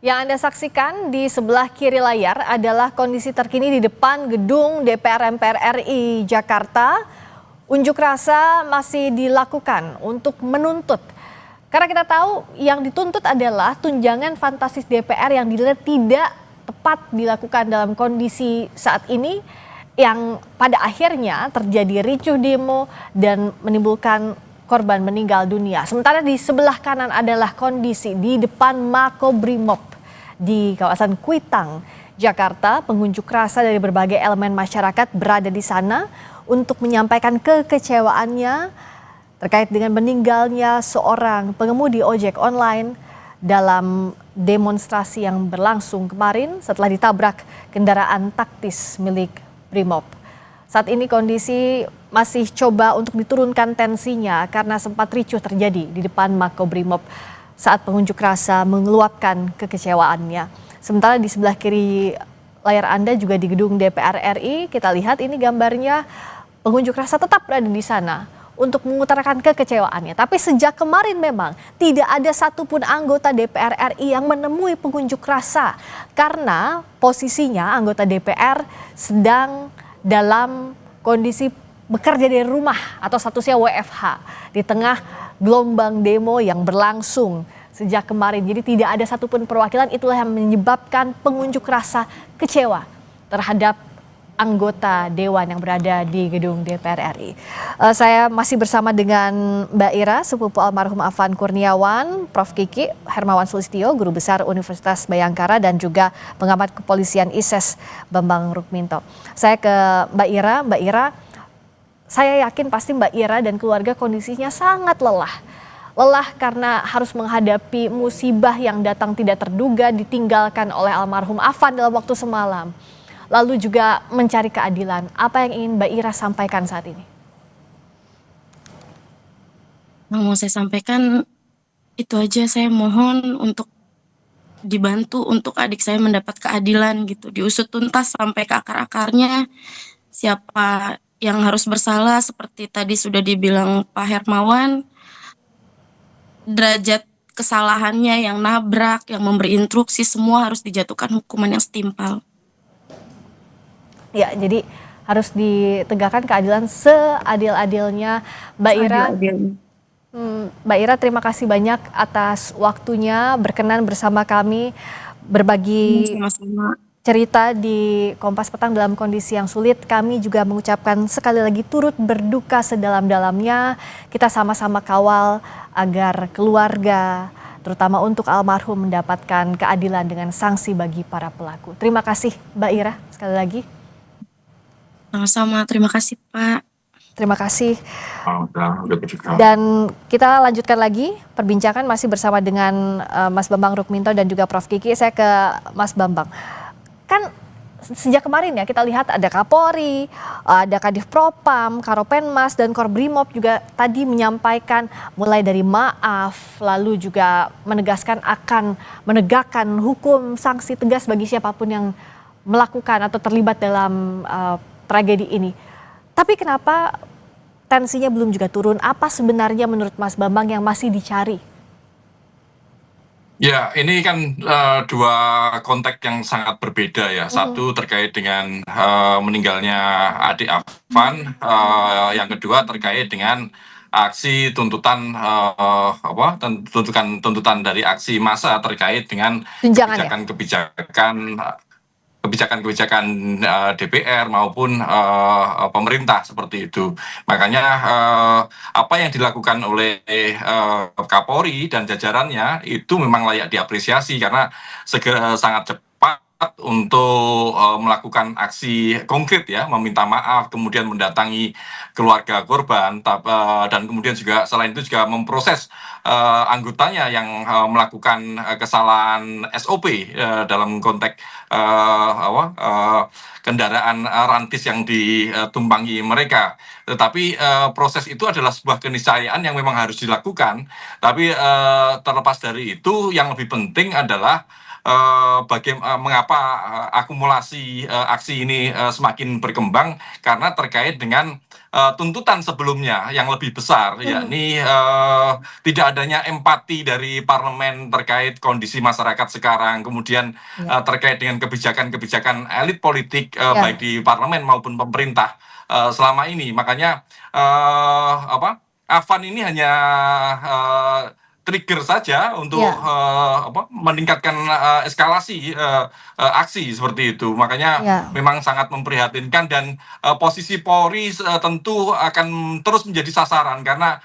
Yang Anda saksikan di sebelah kiri layar adalah kondisi terkini di depan gedung DPR MPR RI Jakarta. Unjuk rasa masih dilakukan untuk menuntut. Karena kita tahu yang dituntut adalah tunjangan fantastis DPR yang dinilai tidak tepat dilakukan dalam kondisi saat ini yang pada akhirnya terjadi ricuh demo dan menimbulkan korban meninggal dunia. Sementara di sebelah kanan adalah kondisi di depan Makobrimob di kawasan Kuitang, Jakarta. Pengunjuk rasa dari berbagai elemen masyarakat berada di sana untuk menyampaikan kekecewaannya terkait dengan meninggalnya seorang pengemudi ojek online dalam demonstrasi yang berlangsung kemarin setelah ditabrak kendaraan taktis milik Brimob. Saat ini kondisi masih coba untuk diturunkan tensinya karena sempat ricuh terjadi di depan Makobrimob saat pengunjuk rasa mengeluapkan kekecewaannya. Sementara di sebelah kiri layar Anda juga di gedung DPR RI, kita lihat ini gambarnya pengunjuk rasa tetap berada di sana untuk mengutarakan kekecewaannya. Tapi sejak kemarin memang tidak ada satupun anggota DPR RI yang menemui pengunjuk rasa karena posisinya anggota DPR sedang dalam kondisi bekerja dari rumah atau statusnya WFH di tengah gelombang demo yang berlangsung sejak kemarin. Jadi tidak ada satupun perwakilan, itulah yang menyebabkan pengunjuk rasa kecewa terhadap anggota dewan yang berada di gedung DPR RI. Saya masih bersama dengan Mbak Ira, sepupu almarhum Afan Kurniawan, Prof. Kiki Hermawan Sulistyo, Guru Besar Universitas Bhayangkara, dan juga pengamat kepolisian ISES Bambang Rukminto. Saya ke Mbak Ira. Mbak Ira, saya yakin pasti Mbak Ira dan keluarga kondisinya sangat lelah. Lelah karena harus menghadapi musibah yang datang tidak terduga, ditinggalkan oleh almarhum Afan dalam waktu semalam. Lalu juga mencari keadilan. Apa yang ingin Mbak Ira sampaikan saat ini? Yang mau saya sampaikan itu aja, saya mohon untuk dibantu untuk adik saya mendapat keadilan gitu, diusut tuntas sampai ke akar-akarnya, siapa yang harus bersalah seperti tadi sudah dibilang Pak Hermawan, derajat kesalahannya yang nabrak, yang memberi instruksi, semua harus dijatuhkan hukuman yang setimpal. Ya, jadi harus ditegakkan keadilan seadil-adilnya. Mbak Ira, Mbak Ira, terima kasih banyak atas waktunya berkenan bersama kami berbagi cerita di Kompas Petang dalam kondisi yang sulit. Kami juga mengucapkan sekali lagi turut berduka sedalam-dalamnya. Kita sama-sama kawal agar keluarga, terutama untuk almarhum, mendapatkan keadilan dengan sanksi bagi para pelaku. Terima kasih Mbak Ira sekali lagi. Sama-sama, terima kasih Pak. Terima kasih. Dan kita lanjutkan lagi perbincangan masih bersama dengan Mas Bambang Rukminto dan juga Prof. Kiki. Saya ke Mas Bambang. Kan sejak kemarin ya kita lihat ada Kapolri, ada Kadif Propam, Karopenmas, dan Korbrimob juga tadi menyampaikan mulai dari maaf, lalu juga menegaskan akan menegakkan hukum sanksi tegas bagi siapapun yang melakukan atau terlibat dalam tragedi ini. Tapi kenapa tensinya belum juga turun? Apa sebenarnya menurut Mas Bambang yang masih dicari? Ya, ini kan dua konteks yang sangat berbeda ya. Satu terkait dengan meninggalnya adik Afan, yang kedua terkait dengan aksi tuntutan tuntutan dari aksi massa terkait dengan kebijakan-kebijakan DPR maupun pemerintah seperti itu. Makanya apa yang dilakukan oleh Kapolri dan jajarannya itu memang layak diapresiasi karena sangat cepat untuk melakukan aksi konkret ya, meminta maaf, kemudian mendatangi keluarga korban, dan kemudian juga selain itu juga memproses anggotanya yang melakukan kesalahan SOP dalam konteks kendaraan rantis yang ditumpangi mereka. Tetapi proses itu adalah sebuah keniscayaan yang memang harus dilakukan. Tapi terlepas dari itu, yang lebih penting adalah mengapa akumulasi aksi ini semakin berkembang, karena terkait dengan tuntutan sebelumnya yang lebih besar, yakni tidak adanya empati dari parlemen terkait kondisi masyarakat sekarang, kemudian terkait dengan kebijakan-kebijakan elit politik baik di parlemen maupun pemerintah selama ini. Makanya Afan ini hanya trigger saja untuk meningkatkan eskalasi aksi seperti itu. Makanya memang sangat memprihatinkan, dan posisi Polri tentu akan terus menjadi sasaran, karena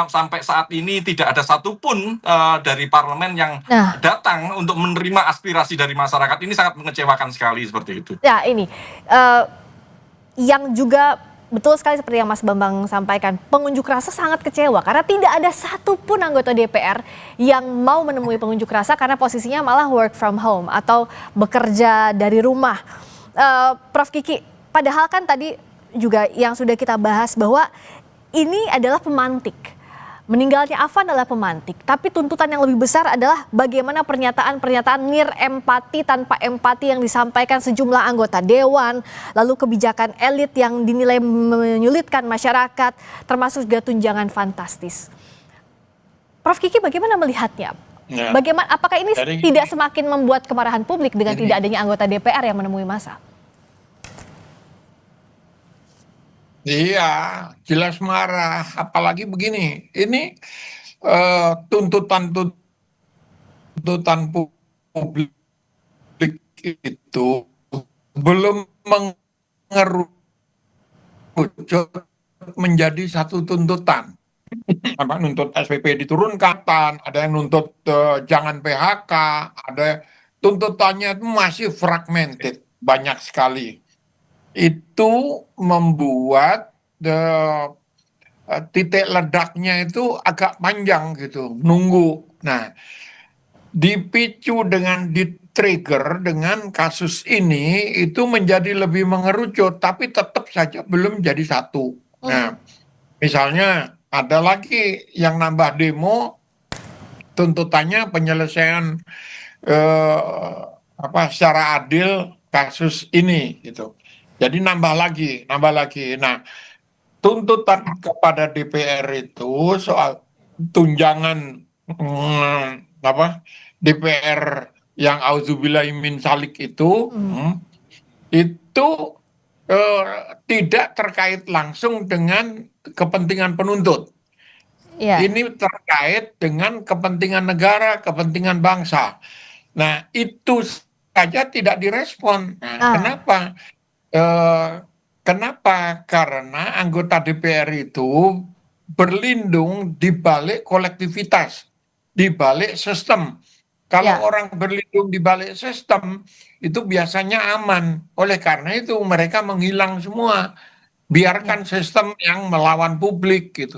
sampai saat ini tidak ada satupun dari parlemen yang datang untuk menerima aspirasi dari masyarakat. Ini sangat mengecewakan sekali seperti itu. Ya, ini yang juga betul sekali seperti yang Mas Bambang sampaikan, pengunjuk rasa sangat kecewa karena tidak ada satupun anggota DPR yang mau menemui pengunjuk rasa karena posisinya malah work from home atau bekerja dari rumah. Prof Kiki, padahal kan tadi juga yang sudah kita bahas bahwa ini adalah pemantik. Meninggalnya Afan adalah pemantik, tapi tuntutan yang lebih besar adalah bagaimana pernyataan-pernyataan empati tanpa empati yang disampaikan sejumlah anggota dewan, lalu kebijakan elit yang dinilai menyulitkan masyarakat, termasuk juga tunjangan fantastis. Prof Kiki bagaimana melihatnya? Bagaimana, apakah ini tidak semakin membuat kemarahan publik dengan tidak adanya anggota DPR yang menemui massa? Iya, jelas marah. Apalagi begini, ini tuntutan publik itu belum mengerucut menjadi satu tuntutan. Apa, nuntut SPP diturunkan, ada yang nuntut jangan PHK, ada tuntutannya itu masih fragmented, banyak sekali. Itu membuat titik ledaknya itu agak panjang gitu, nunggu. Nah, dipicu dengan di-trigger dengan kasus ini itu menjadi lebih mengerucut, tapi tetap saja belum jadi satu. Nah, misalnya ada lagi yang nambah demo, tuntutannya penyelesaian secara adil kasus ini gitu. Jadi nambah lagi. Nah, tuntutan kepada DPR itu soal tunjangan DPR yang auzubillahi min salik itu tidak terkait langsung dengan kepentingan penuntut. Ini terkait dengan kepentingan negara, kepentingan bangsa. Nah, itu saja tidak direspon. Nah, kenapa? Karena anggota DPR itu berlindung di balik kolektivitas, di balik sistem. Kalau orang berlindung di balik sistem, itu biasanya aman. Oleh karena itu mereka menghilang semua. Biarkan sistem yang melawan publik gitu.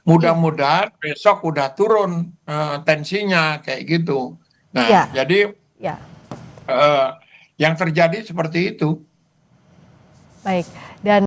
Mudah-mudahan besok udah turun tensinya kayak gitu. Nah, jadi yang terjadi seperti itu. Baik, dan